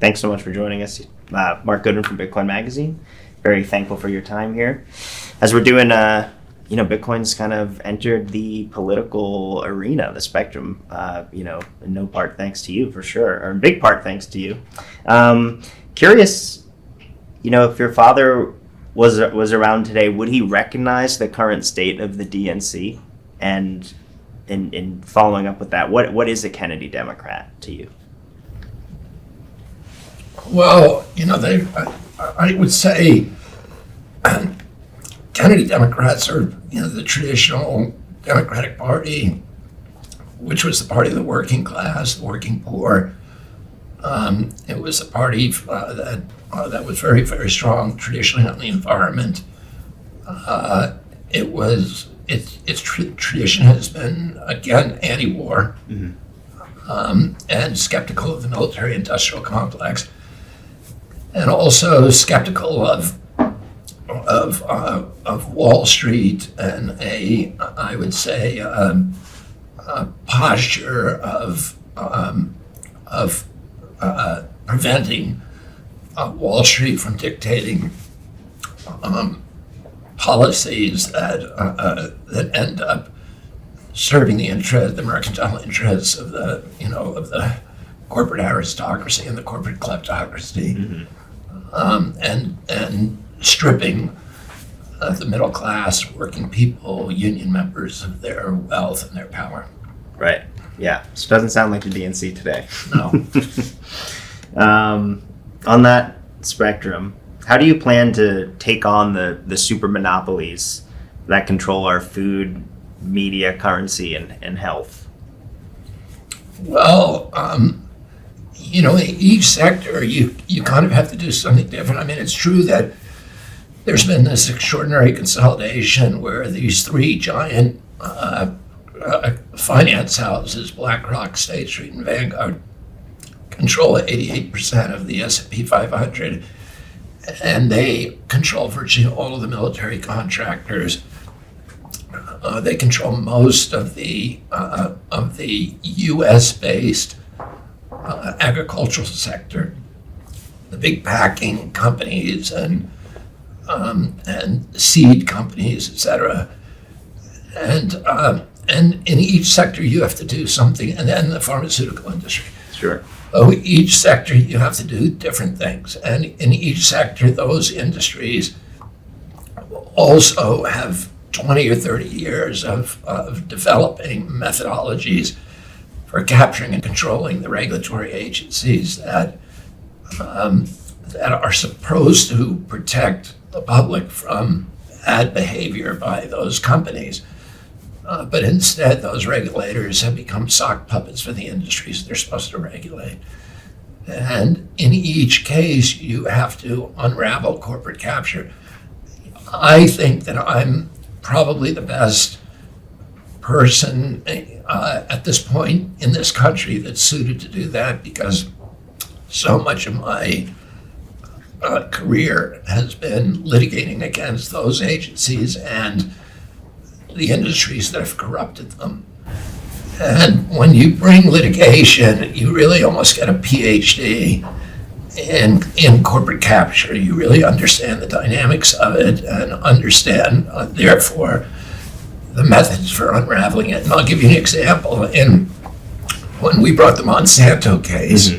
Thanks so much for joining us, Mark Goodwin from Bitcoin Magazine. Very thankful for your time here. As we're doing, Bitcoin's kind of entered the political arena, the spectrum, in no part thanks to you for sure, or in big part thanks to you. Curious, if your father was around today, would he recognize the current state of the DNC? And in following up with that, what is a Kennedy Democrat to you? Well, I would say Kennedy Democrats are, the traditional Democratic Party, which was the party of the working class, the working poor. It was a party that was very, very strong traditionally on the environment. Its tradition has been, again, anti-war, and skeptical of the military-industrial complex, and also skeptical of Wall Street and I would say, a posture of preventing Wall Street from dictating policies that end up serving the mercantile interests of the corporate aristocracy and the corporate kleptocracy, and stripping the middle class, working people, union members of their wealth and their power. Right. Yeah. So it doesn't sound like the DNC today. No. On that spectrum, how do you plan to take on the super monopolies that control our food, media, currency, and health? Well, in each sector, you kind of have to do something different. I mean, it's true that there's been this extraordinary consolidation where these three giant finance houses, BlackRock, State Street, and Vanguard, control 88% of the S&P 500, and they control virtually all of the military contractors. They control most of the U.S.-based agricultural sector, the big packing companies and seed companies, etc. And in each sector you have to do something, and then the pharmaceutical industry. Sure. So each sector you have to do different things, and in each sector those industries also have 20 or 30 years of developing methodologies for capturing and controlling the regulatory agencies that are supposed to protect the public from bad behavior by those companies. But instead, those regulators have become sock puppets for the industries they're supposed to regulate. And in each case, you have to unravel corporate capture. I think that I'm probably the best person at this point in this country that's suited to do that, because so much of my career has been litigating against those agencies and the industries that have corrupted them. And when you bring litigation, you really almost get a PhD in corporate capture. You really understand the dynamics of it and understand, therefore, the methods for unraveling it. And I'll give you an example. When we brought the Monsanto case,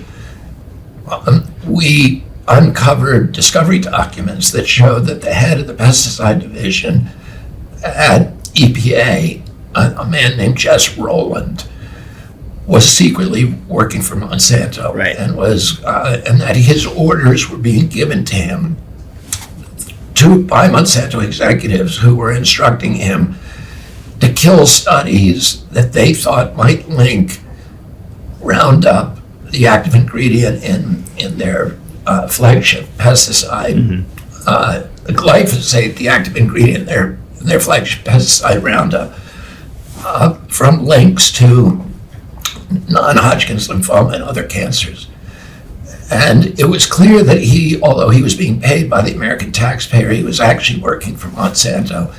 we uncovered discovery documents that showed that the head of the pesticide division at EPA, a man named Jess Rowland, was secretly working for Monsanto, right, and that his orders were being given to him by Monsanto executives who were instructing him to kill studies that they thought might link Roundup, the active ingredient in their flagship pesticide, glyphosate, the active ingredient in their flagship pesticide Roundup, from links to non-Hodgkin's lymphoma and other cancers. And it was clear that although he was being paid by the American taxpayer, he was actually working for Monsanto.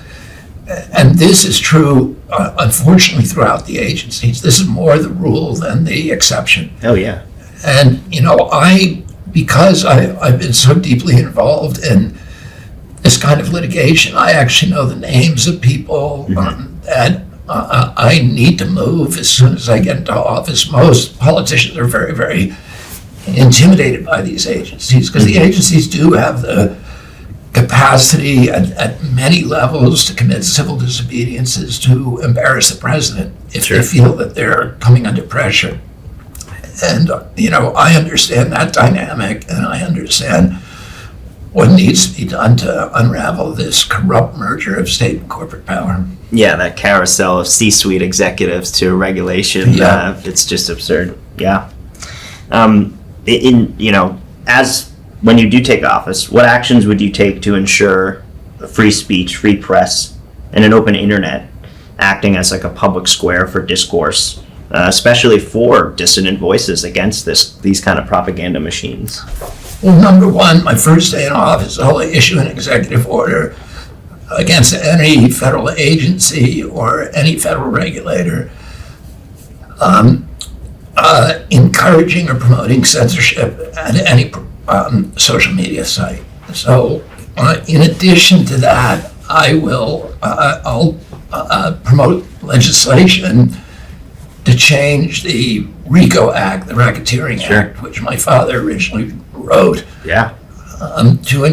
And this is true, unfortunately, throughout the agencies. This is more the rule than the exception. Oh, yeah. And, I because I've been so deeply involved in this kind of litigation, I actually know the names of people that I need to move as soon as I get into office. Most politicians are very, very intimidated by these agencies because the agencies do have the capacity at many levels to commit civil disobediences to embarrass the president if they feel that they're coming under pressure. And, I understand that dynamic, and I understand what needs to be done to unravel this corrupt merger of state and corporate power. Yeah, that carousel of C-suite executives to regulation, it's just absurd. Yeah. As when you do take office, what actions would you take to ensure free speech, free press, and an open internet acting as like a public square for discourse, especially for dissident voices against these kind of propaganda machines? Well, number one, my first day in office, I'll issue an executive order against any federal agency or any federal regulator encouraging or promoting censorship at any social media site. So, in addition to that, I'll promote legislation to change the RICO Act, the Racketeering Act, which my father originally wrote. Yeah. To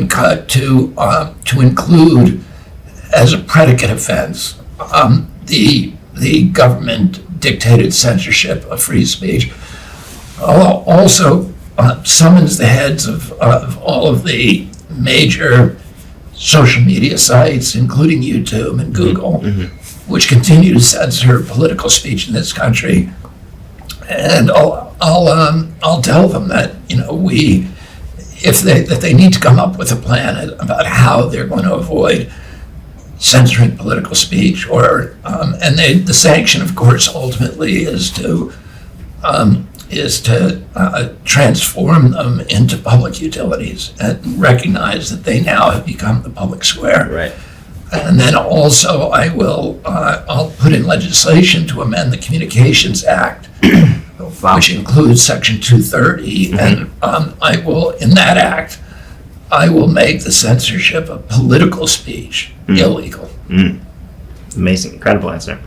include as a predicate offense the government dictated censorship of free speech. Also summons the heads of all of the major social media sites, including YouTube and Google, which continue to censor political speech in this country. And I'll tell them that that they need to come up with a plan about how they're going to avoid censoring political speech, and the sanction, of course, ultimately is to transform them into public utilities and recognize that they now have become the public square. Right. And then also I'll put in legislation to amend the Communications Act, which includes Section 230, and I will, in that act, I will make the censorship of political speech illegal. Amazing, incredible answer.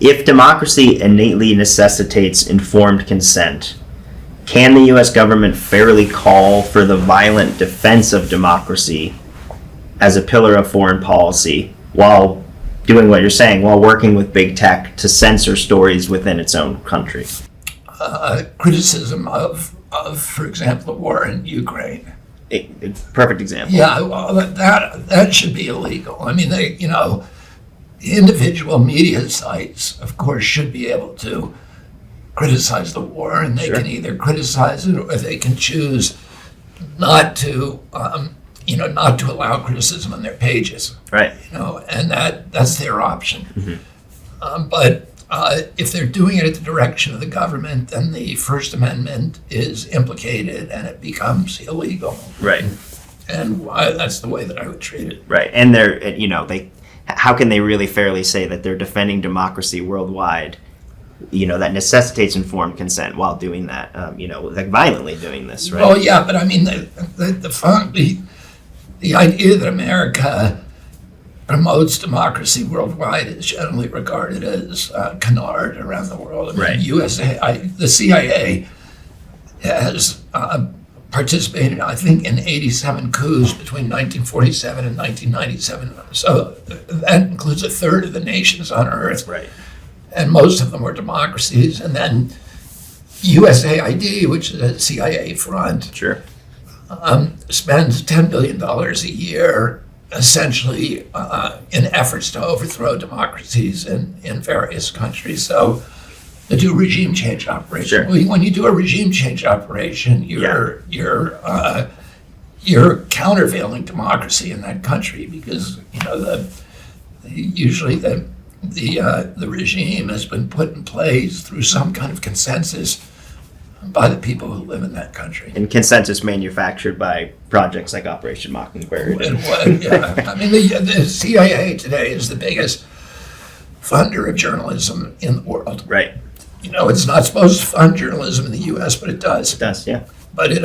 If democracy innately necessitates informed consent, can the U.S. government fairly call for the violent defense of democracy as a pillar of foreign policy while doing what you're saying, while working with big tech to censor stories within its own country? Criticism of, for example, the war in Ukraine. Perfect example. Yeah, well, that should be illegal. I mean, individual media sites, of course, should be able to criticize the war, and they can either criticize it or they can choose not to allow criticism on their pages. Right. And that's their option. But if they're doing it at the direction of the government, then the First Amendment is implicated and it becomes illegal. Right. And that's the way that I would treat it. Right. And how can they really fairly say that they're defending democracy worldwide, that necessitates informed consent while doing that, like violently doing this, right? Well, yeah, but I mean, the idea that America promotes democracy worldwide is generally regarded as canard around the world. I mean, right. The CIA has participated, I think, in 87 coups between 1947 and 1997. So that includes a third of the nations on Earth. Right. And most of them were democracies. And then USAID, which is a CIA front, spends $10 billion a year essentially in efforts to overthrow democracies in various countries. So they do regime change operation. When you do a regime change operation, you're countervailing democracy in that country because usually the regime has been put in place through some kind of consensus by the people who live in that country. And consensus manufactured by projects like Operation Mockingbird. Yeah. I mean, the CIA today is the biggest funder of journalism in the world. Right. it's not supposed to fund journalism in the U.S., but it does. It does, yeah. But it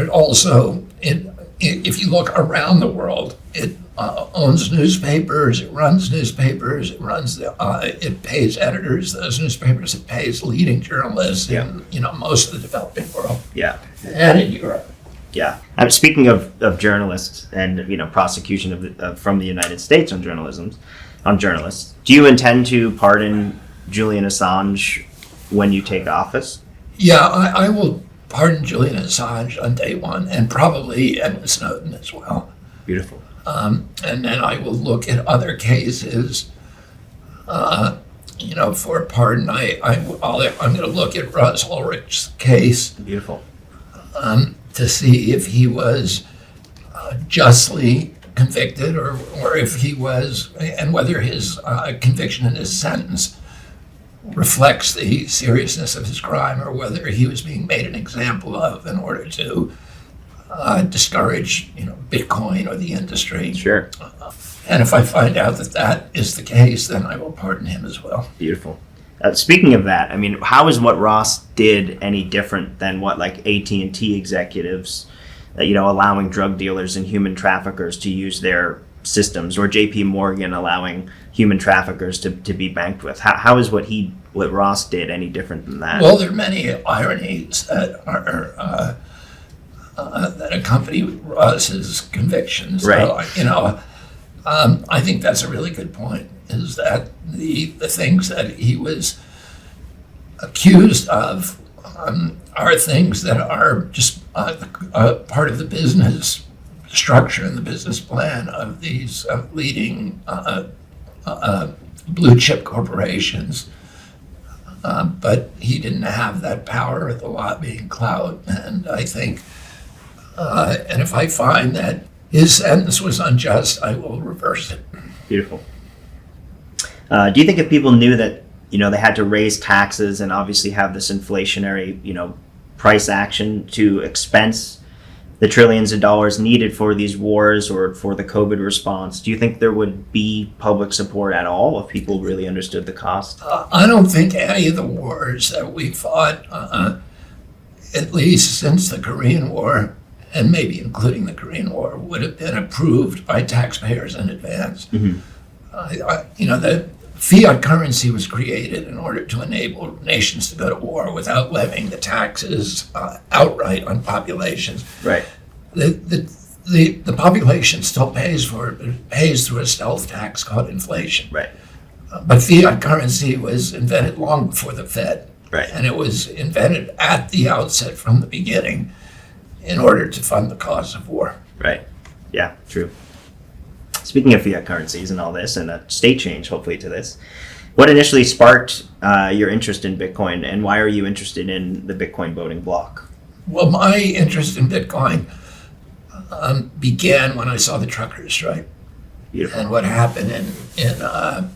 also, if you look around the world, it owns newspapers, it runs newspapers, it pays editors of those newspapers, it pays leading journalists in most of the developing world. Yeah. And in Europe. Yeah. Speaking of journalists and prosecution from the United States on journalists, do you intend to pardon Julian Assange when you take office? Yeah, I will pardon Julian Assange on day one, and probably Edward Snowden as well. Beautiful. And then I will look at other cases, for pardon. I'm going to look at Russ Ulrich's case. Beautiful. To see if he was justly convicted or if he was, and whether his conviction and his sentence reflects the seriousness of his crime, or whether he was being made an example of in order to discourage, Bitcoin or the industry. Sure. And if I find out that that is the case, then I will pardon him as well. Beautiful. Speaking of that, how is what Ross did any different than what AT&T executives, allowing drug dealers and human traffickers to use their systems, or JP Morgan allowing human traffickers to be banked with? How is what Ross did any different than that? Well, there are many ironies that are that accompany Ross's convictions. Right. So, I think that's a really good point, is that the things that he was accused of are things that are just part of the business structure and the business plan of these leading blue chip corporations. But he didn't have that power or the lobbying clout. And I think, and if I find that his sentence was unjust, I will reverse it. Beautiful. Do you think if people knew that, they had to raise taxes and obviously have this inflationary, price action to expense the trillions of dollars needed for these wars or for the COVID response, do you think there would be public support at all if people really understood the cost? I don't think any of the wars that we fought, at least since the Korean War, and maybe including the Korean War, would have been approved by taxpayers in advance. Mm-hmm. The fiat currency was created in order to enable nations to go to war without levying the taxes outright on populations. Right. The population still pays for it, but it pays through a stealth tax called inflation. Right. But fiat currency was invented long before the Fed. Right. And it was invented at the outset from the beginning in order to fund the cost of war. Right. Yeah, true. Speaking of fiat currencies and all this, and a state change, hopefully, to this, what initially sparked your interest in Bitcoin, and why are you interested in the Bitcoin voting block? Well, my interest in Bitcoin began when I saw the truckers' strike. Beautiful. And what happened in Ottawa,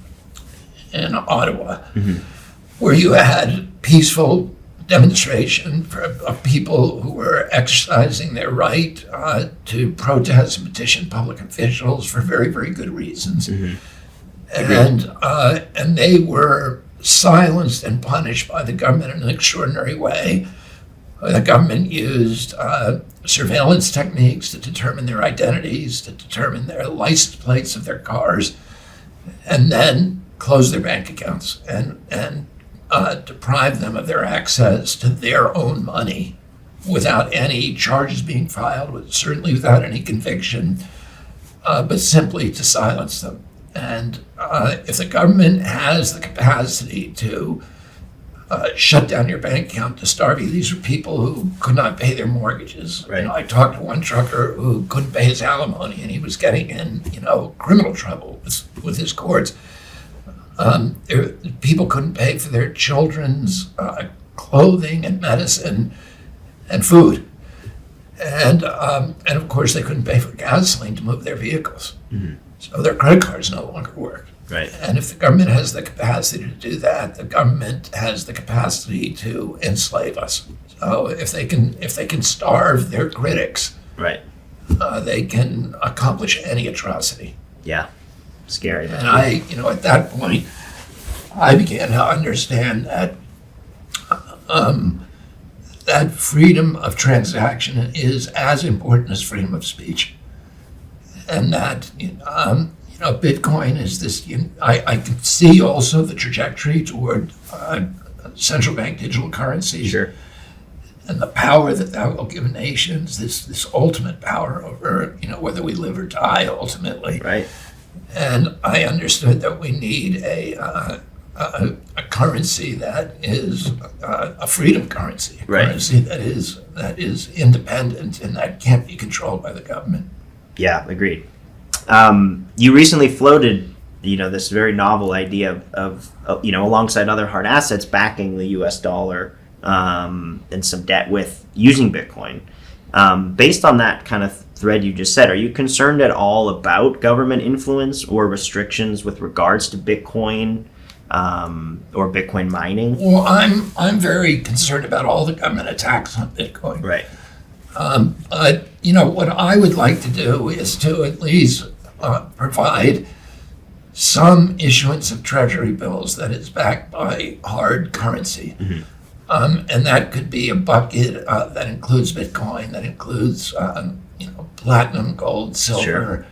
mm-hmm. where you had peaceful demonstration of people who were exercising their right to protest and petition public officials for very, very good reasons. Mm-hmm. And they were silenced and punished by the government in an extraordinary way. The government used surveillance techniques to determine their identities, to determine their license plates of their cars, and then close their bank accounts and deprive them of their access to their own money without any charges being filed, certainly without any conviction, but simply to silence them. And if the government has the capacity to shut down your bank account, to starve you, these are people who could not pay their mortgages. Right. I talked to one trucker who couldn't pay his alimony, and he was getting in, criminal trouble with his courts. People couldn't pay for their children's clothing and medicine and food, and of course they couldn't pay for gasoline to move their vehicles. Mm-hmm. So their credit cards no longer work. Right. And if the government has the capacity to do that, the government has the capacity to enslave us. So if they can starve their critics, right, they can accomplish any atrocity. Yeah. Scary. And at that point, I began to understand that that freedom of transaction is as important as freedom of speech. And that, Bitcoin is this, I can see also the trajectory toward central bank digital currencies. Sure. And the power that will give nations, this ultimate power over, whether we live or die ultimately. Right. And I understood that we need a currency that is a freedom currency, a Right. currency that is independent and that can't be controlled by the government. Yeah, agreed. You recently floated, this very novel idea of alongside other hard assets, backing the U.S. dollar and some debt with using Bitcoin. Based on that kind of thread you just said, are you concerned at all about government influence or restrictions with regards to Bitcoin or Bitcoin mining? Well, I'm very concerned about all the government attacks on Bitcoin. Right. But what I would like to do is to at least provide some issuance of treasury bills that is backed by hard currency. Mm-hmm. And that could be a bucket that includes Bitcoin, that includes platinum, gold, silver, Sure.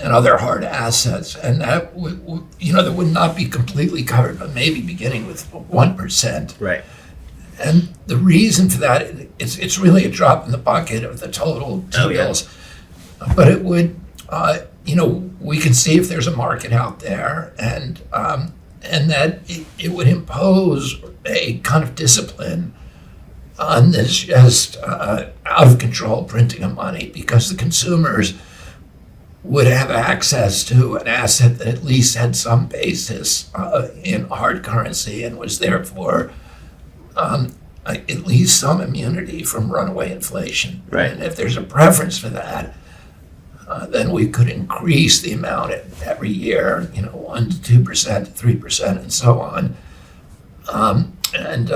and other hard assets. And that that would not be completely covered, but maybe beginning with 1%. Right. And the reason for that, it's really a drop in the bucket of the total Oh, yeah. bills. But it would, we can see if there's a market out there, and that it would impose a kind of discipline on this just out of control printing of money, because the consumers would have access to an asset that at least had some basis in hard currency and was therefore at least some immunity from runaway inflation. Right. And if there's a preference for that, then we could increase the amount every year, 1% to 2% to 3% and so on, and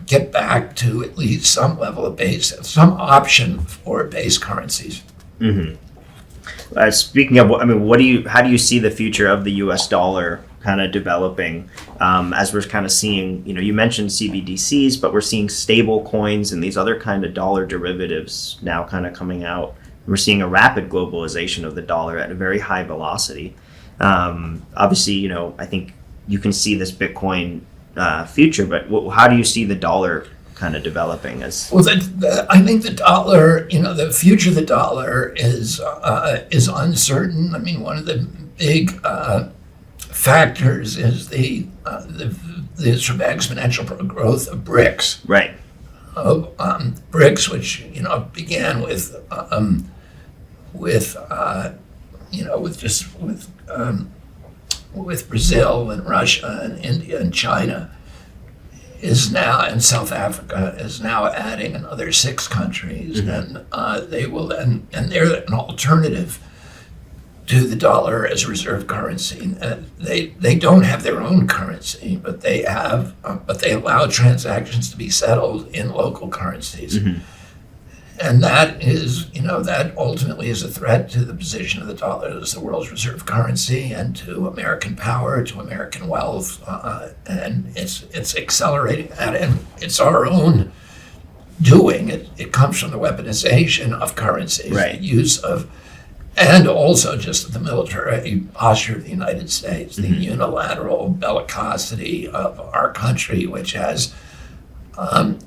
get back to at least some level of some option for base currencies. Mm-hmm. Speaking of, how do you see the future of the U.S. dollar kind of developing as we're kind of seeing, you mentioned CBDCs, but we're seeing stable coins and these other kind of dollar derivatives now kind of coming out. We're seeing a rapid globalization of the dollar at a very high velocity. Obviously, I think you can see this Bitcoin future, but how do you see the dollar kind of developing as? Well, I think the dollar, the future of the dollar is uncertain. I mean, one of the big factors is the sort of exponential growth of BRICS. Right. BRICS, which began with Brazil and Russia and India and China, is now, and South Africa is now adding another 6 countries, Mm-hmm. and they will, and they're an alternative to the dollar as a reserve currency. They don't have their own currency, but they allow transactions to be settled in local currencies. Mm-hmm. And that is, that ultimately is a threat to the position of the dollar as the world's reserve currency and to American power, to American wealth. And it's accelerating that. And it's our own doing. It comes from the weaponization of currencies, Right. the use of, and also just the military posture of the United States, the unilateral bellicosity of our country, which has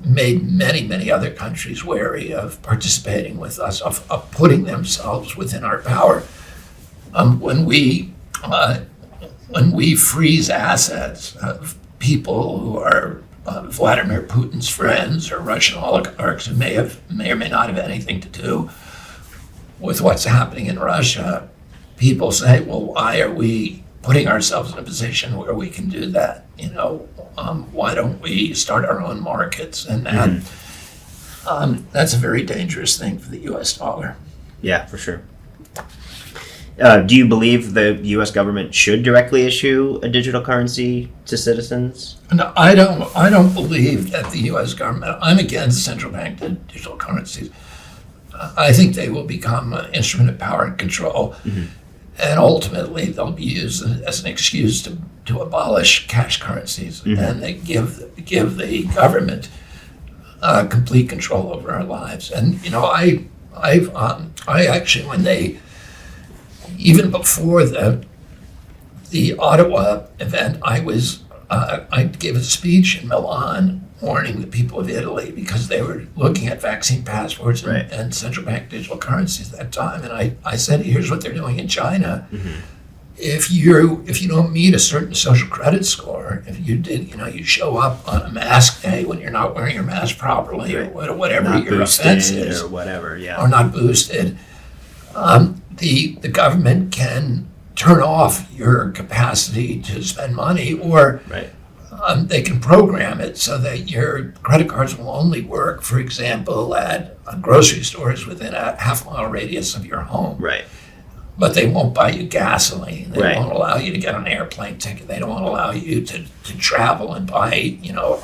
made many, many other countries wary of participating with us, of putting themselves within our power. When we freeze assets of people who are Vladimir Putin's friends or Russian oligarchs who may or may not have anything to do with what's happening in Russia, people say, well, why are we putting ourselves in a position where we can do that? Why don't we start our own markets? And that's a very dangerous thing for the U.S. dollar. Yeah, for sure. Do you believe the U.S. government should directly issue a digital currency to citizens? No, I don't believe that the U.S. government. I'm against central bank digital currencies. I think they will become an instrument of power and control. And ultimately, they'll be used as an excuse to abolish cash currencies, and they give the government complete control over our lives. And I actually, when they, even before the Ottawa event, I gave a speech in Milan warning the people of Italy because they were looking at vaccine passports and central bank digital currencies at that time. And I said, here's what they're doing in China. If you don't meet a certain social credit score, if you show up on a mask day when you're not wearing your mask properly or whatever Not your offense is, or whatever, or not boosted, the government can turn off your capacity to spend money, or they can program it so that your credit cards will only work, for example, at grocery stores within a half-mile radius of your home. Right. But they won't buy you gasoline. They Right. won't allow you to get an airplane ticket. They don't allow you to travel and buy,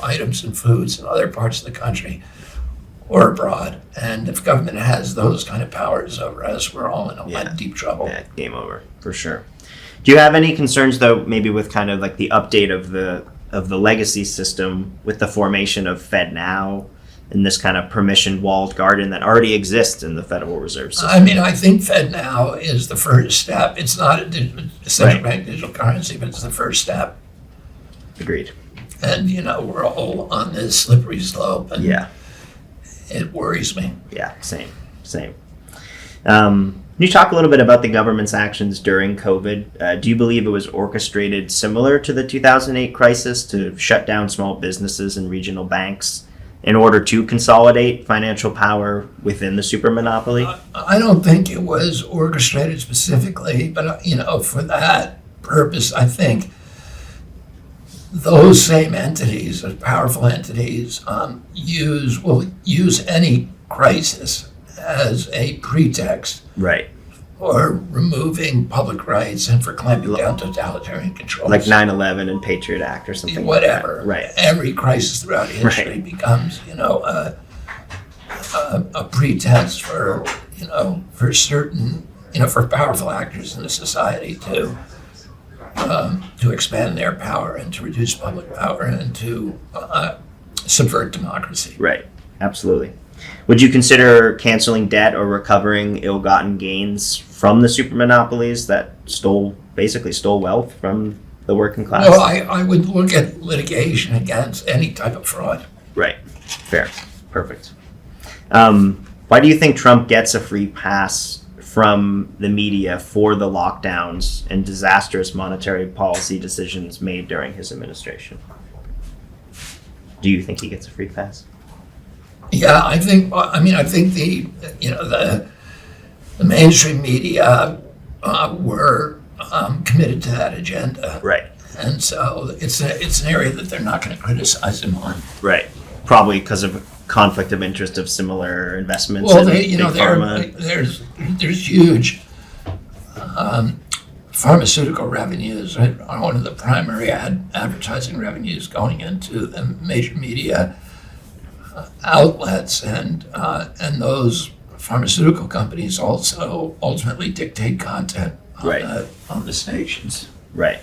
items and foods in other parts of the country or abroad. And if government has those kind of powers over us, we're all in a deep trouble. Yeah, game over, for sure. Do you have any concerns, though, maybe with kind of like the update of the legacy system with the formation of FedNow and this kind of permission walled garden that already exists in the Federal Reserve System? I mean, I think FedNow is the first step. It's not a central bank digital currency, but it's the first step. Agreed. And, we're all on this slippery slope, and it worries me. Yeah, same. Can you talk a little bit about the government's actions during COVID? Do you believe it was orchestrated similar to the 2008 crisis to shut down small businesses and regional banks in order to consolidate financial power within the super monopoly? I don't think it was orchestrated specifically, but for that purpose, I think those same entities, those powerful entities, will use any crisis as a pretext for removing public rights and for clamping down totalitarian controls. Like 9/11 and Patriot Act or something Whatever. like that. Every crisis throughout history becomes, a pretense for certain, for powerful actors in the society to expand their power and to reduce public power and to subvert democracy. Right. Absolutely. Would you consider canceling debt or recovering ill-gotten gains from the super monopolies that basically stole wealth from the working class? Well, I would look at litigation against any type of fraud. Right. Fair. Perfect. Why do you think Trump gets a free pass from the media for the lockdowns and disastrous monetary policy decisions made during his administration? Do you think he gets a free pass? Yeah, I think the mainstream media were committed to that agenda. Right. And so it's an area that they're not going to criticize him on. Right. Probably because of conflict of interest of similar investments. Well, in big pharma. there's huge pharmaceutical revenues are one of the primary advertising revenues going into the major media outlets, and those pharmaceutical companies also ultimately dictate content on the stations. Right.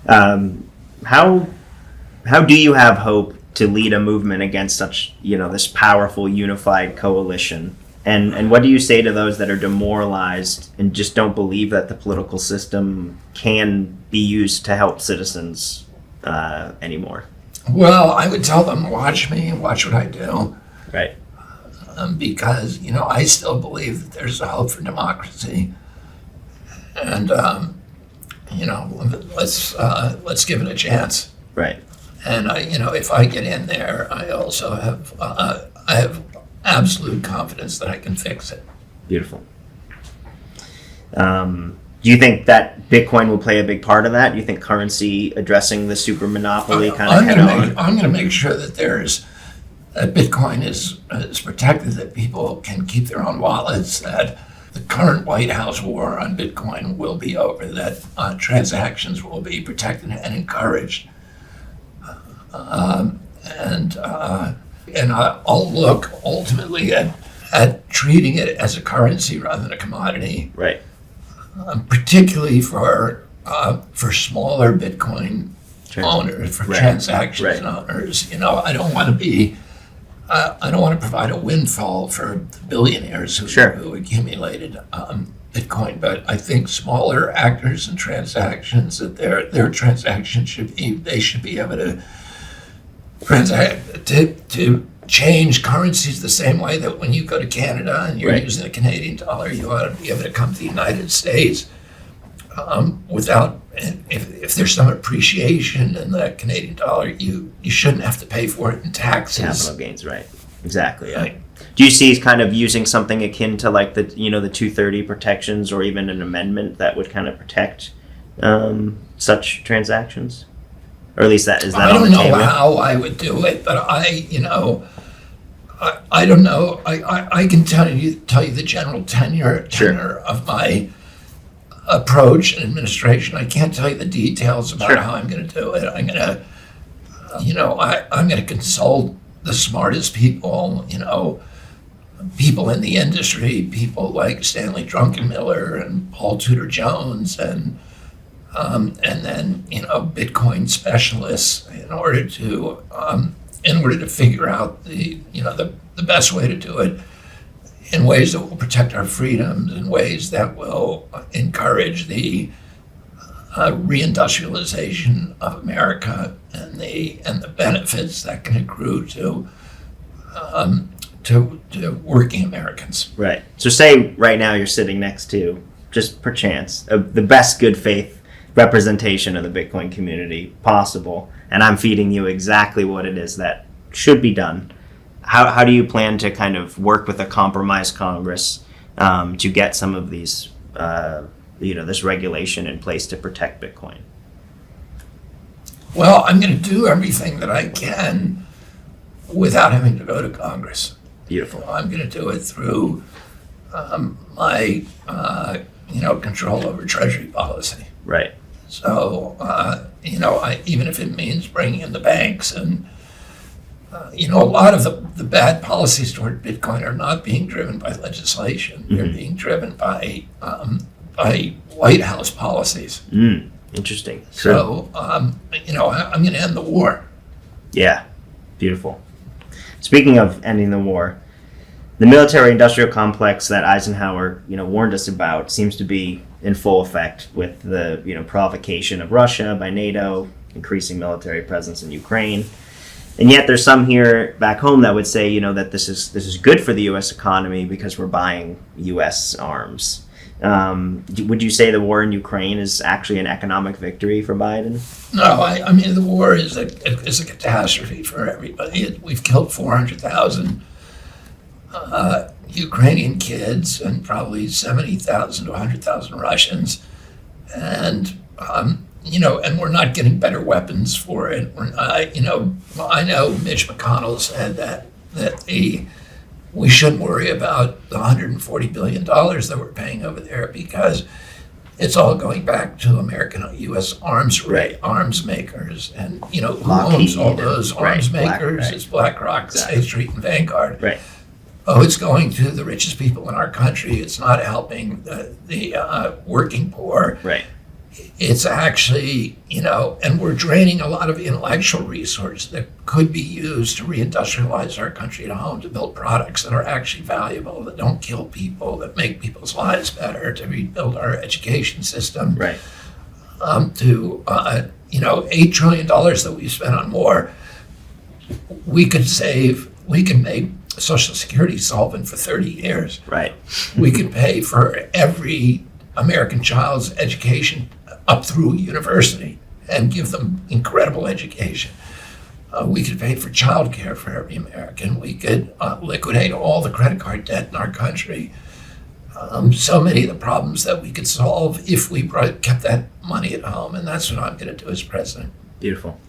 How do you have hope to lead a movement against such, this powerful unified coalition? And what do you say to those that are demoralized and just don't believe that the political system can be used to help citizens anymore? Well, I would tell them, watch me and watch what I do. Right. Because, I still believe that there's a hope for democracy. And, let's give it a chance. Right. And, if I get in there, I also have absolute confidence that I can fix it. Beautiful. Do you think that Bitcoin will play a big part of that? Do you think currency addressing the super monopoly kind of head on? I'm going to make sure that that Bitcoin is protected, that people can keep their own wallets, that the current White House war on Bitcoin will be over, that transactions will be protected and encouraged. And I'll look ultimately at treating it as a currency rather than a commodity. Right. particularly for smaller Bitcoin owners, for transactions owners. I don't want to be. I don't want to provide a windfall for the billionaires who accumulated Bitcoin, but I think smaller actors and transactions, that their transactions should be able to transact to change currencies the same way that when you go to Canada and you're using the Canadian dollar, you ought to be able to come to the United States without, if there's some appreciation in the Canadian dollar, you shouldn't have to pay for it in taxes. Capital gains, right? Exactly. Do you see kind of using something akin to like the 230 protections, or even an amendment that would kind of protect such transactions? Or at least that is that on the table? I don't know how I would do it, but I don't know. I can tell you the general tenor of my approach and administration. I can't tell you the details about how I'm going to do it. I'm going to, I'm going to consult the smartest people, people in the industry, people like Stanley Druckenmiller and Paul Tudor Jones, and then Bitcoin specialists in order to figure out the best way to do it in ways that will protect our freedoms, in ways that will encourage the reindustrialization of America and the benefits that can accrue to working Americans. Right. So say right now you're sitting next to, just perchance, the best good faith representation of the Bitcoin community possible, and I'm feeding you exactly what it is that should be done. How do you plan to kind of work with a compromised Congress to get some of these, this regulation in place to protect Bitcoin? Well, I'm going to do everything that I can without having to go to Congress. Beautiful. I'm going to do it through my, control over Treasury policy. Right. So, even if it means bringing in the banks and, a lot of the bad policies toward Bitcoin are not being driven by legislation. Mm-hmm. They're being driven by White House policies. Interesting. So, I'm going to end the war. Yeah, beautiful. Speaking of ending the war, the military-industrial complex that Eisenhower, warned us about seems to be in full effect with the, provocation of Russia by NATO, increasing military presence in Ukraine. And yet there's some here back home that would say, that this is good for the U.S. economy because we're buying U.S. arms. Would you say the war in Ukraine is actually an economic victory for Biden? No, I mean, the war is a catastrophe for everybody. We've killed 400,000 Ukrainian kids and probably 70,000 to 100,000 Russians. And, and we're not getting better weapons for it. I know Mitch McConnell said that we shouldn't worry about the $140 billion that we're paying over there because it's all going back to American U.S. arms makers. And, who owns all those arms makers? It's BlackRock, State Street, and Vanguard. Right. Oh, it's going to the richest people in our country. It's not helping the working poor. Right. It's actually, and we're draining a lot of intellectual resources that could be used to reindustrialize our country at home, to build products that are actually valuable, that don't kill people, that make people's lives better, to rebuild our education system. Right. To $8 trillion that we spent on war, we can make Social Security solvent for 30 years. Right. We could pay for every American child's education up through university and give them incredible education. We could pay for child care for every American. We could liquidate all the credit card debt in our country. So many of the problems that we could solve if we kept that money at home, and that's what I'm going to do as president. Beautiful.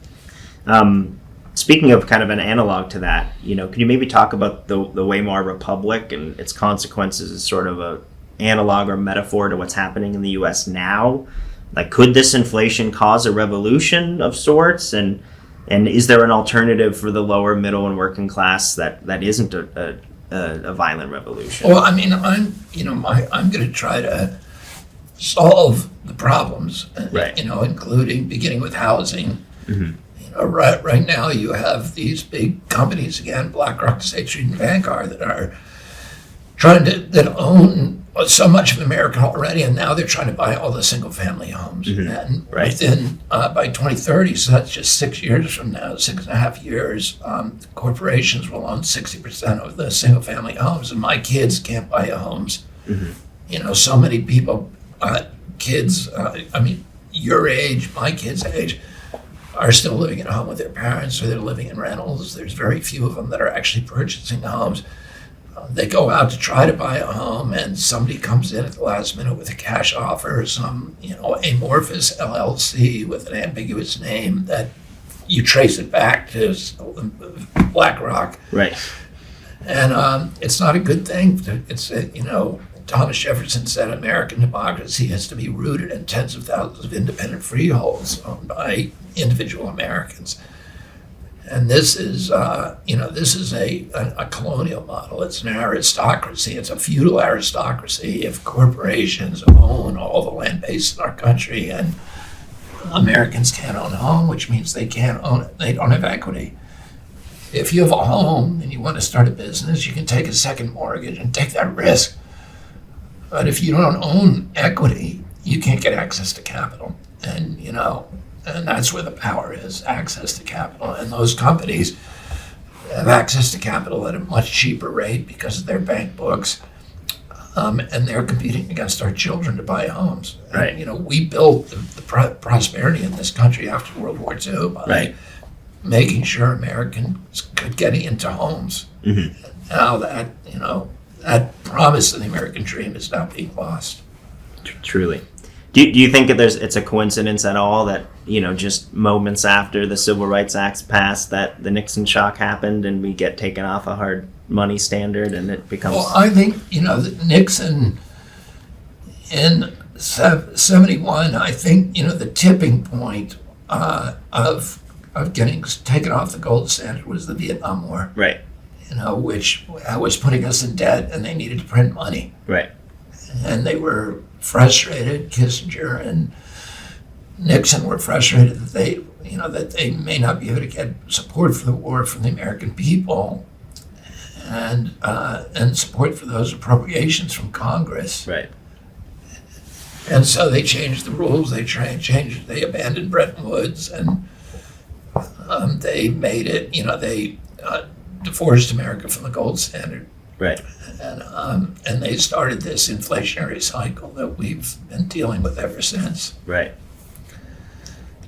Speaking of kind of an analog to that, can you maybe talk about the Weimar Republic and its consequences as sort of a analog or metaphor to what's happening in the U.S. now? Like, could this inflation cause a revolution of sorts? And is there an alternative for the lower, middle, and working class that isn't a violent revolution? Well, I mean, I'm going to try to solve the problems, Right. including beginning with housing. Mhm. Right now you have these big companies, again, BlackRock, State Street, and Vanguard, that are that own so much of America already, and now they're trying to buy all the single-family homes. And Right. within, by 2030, so that's just 6 years from now, 6.5 years, corporations will own 60% of the single-family homes, and my kids can't buy homes. So many people, kids, your age, my kids' age, are still living at home with their parents, or they're living in rentals. There's very few of them that are actually purchasing homes. They go out to try to buy a home, and somebody comes in at the last minute with a cash offer, some amorphous LLC with an ambiguous name that you trace it back to BlackRock. Right. And it's not a good thing. Thomas Jefferson said American democracy has to be rooted in tens of thousands of independent freeholds owned by individual Americans. And this is a colonial model. It's an aristocracy. It's a feudal aristocracy. If corporations own all the land base in our country, and Americans can't own a home, which means they can't own it. They don't have equity. If you have a home and you want to start a business, you can take a second mortgage and take that risk. But if you don't own equity, you can't get access to capital. And that's where the power is, access to capital. And those companies have access to capital at a much cheaper rate because of their bank books. And they're competing against our children to buy homes. Right. And, we built the prosperity in this country after World War II by making sure Americans could get into homes. Now that promise of the American dream is now being lost. Truly. Do you think that it's a coincidence at all that, just moments after the Civil Rights Act passed, that the Nixon shock happened and we get taken off a hard money standard and it becomes... Well, I think, that Nixon in 71, I think, the tipping point of getting taken off the gold standard was the Vietnam War. Right. Which was putting us in debt, and they needed to print money. Right. And they were frustrated. Kissinger and Nixon were frustrated that they may not be able to get support for the war from the American people, and support for those appropriations from Congress. Right. And so they changed the rules. They abandoned Bretton Woods, and they made it. They divorced America from the gold standard. Right. And they started this inflationary cycle that we've been dealing with ever since. Right.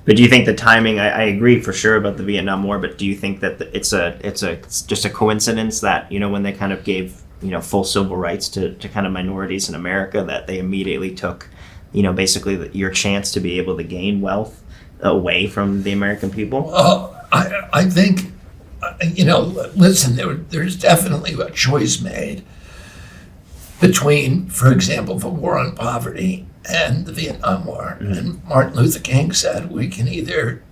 But do you think the timing? I agree for sure about the Vietnam War, but do you think that it's just a coincidence that when they kind of gave full civil rights to kind of minorities in America, that they immediately took basically your chance to be able to gain wealth away from the American people? Well, I think. Listen, there's definitely a choice made between, for example, the war on poverty and the Vietnam War. And Martin Luther King said we can either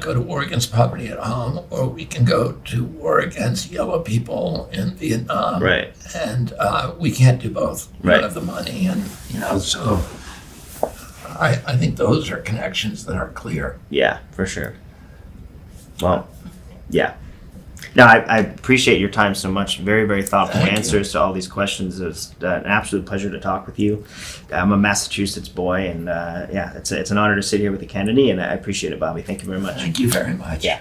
go to war against poverty at home, or we can go to war against yellow people in Vietnam. Right. And we can't do both. We Right. don't have the money. And, so I think those are connections that are clear. Yeah, for sure. Well, yeah. No, I appreciate your time so much. Very, very thoughtful Thank answers to all these questions. It's an absolute pleasure to talk with you. I'm a Massachusetts boy, and it's an honor to sit here with the Kennedy, and I appreciate it, Bobby. Thank you very much. Thank you very much. Yeah.